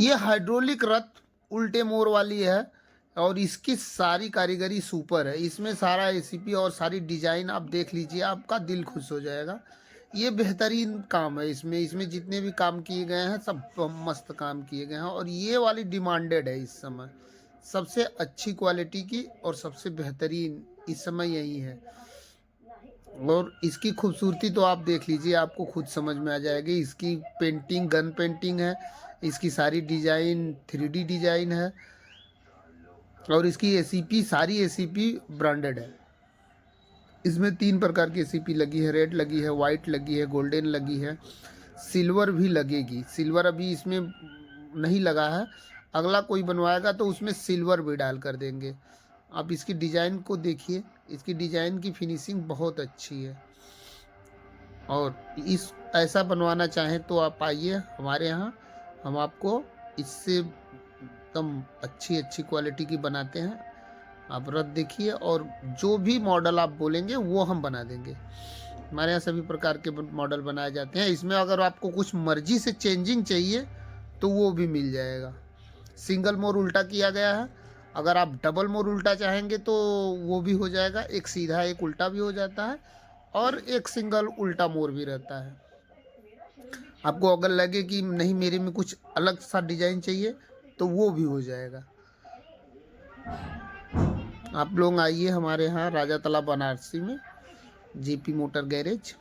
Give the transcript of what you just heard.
ये हाइड्रोलिक रथ उल्टे मोड़ वाली है और इसकी सारी कारीगरी सुपर है। इसमें सारा एसीपी और सारी डिजाइन आप देख लीजिए, आपका दिल खुश हो जाएगा। ये बेहतरीन काम है। इसमें इसमें जितने भी काम किए गए हैं सब मस्त काम किए गए हैं और ये वाली डिमांडेड है इस समय। सबसे अच्छी क्वालिटी की और सबसे बेहतरीन इस समय यही है। और इसकी खूबसूरती तो आप देख लीजिए, आपको खुद समझ में आ जाएगी। इसकी पेंटिंग गन पेंटिंग है, इसकी सारी डिजाइन 3D डिजाइन है और इसकी एसीपी सारी एसीपी ब्रांडेड है। इसमें 3 प्रकार की एसीपी लगी है, रेड लगी है, वाइट लगी है, गोल्डन लगी है, सिल्वर भी लगेगी। सिल्वर अभी इसमें नहीं लगा है, अगला कोई बनवाएगा तो उसमें सिल्वर भी डाल कर देंगे। आप इसकी डिज़ाइन को देखिए, इसकी डिज़ाइन की फिनिशिंग बहुत अच्छी है। और इस ऐसा बनवाना चाहें तो आप आइए हमारे यहाँ, हम आपको इससे एकदम अच्छी अच्छी क्वालिटी की बनाते हैं। आप रथ देखिए और जो भी मॉडल आप बोलेंगे वो हम बना देंगे। हमारे यहाँ सभी प्रकार के मॉडल बनाए जाते हैं। इसमें अगर आपको कुछ मर्जी से चेंजिंग चाहिए तो वो भी मिल जाएगा। सिंगल मोड़ उल्टा किया गया है, अगर आप डबल मोड़ उल्टा चाहेंगे तो वो भी हो जाएगा। एक सीधा एक उल्टा भी हो जाता है और एक सिंगल उल्टा मोड़ भी रहता है। आपको अगर लगे कि नहीं मेरे में कुछ अलग सा डिजाइन चाहिए तो वो भी हो जाएगा। आप लोग आइए हमारे यहाँ राजा तालाब बनारसी में, जेपी मोटर गैरेज।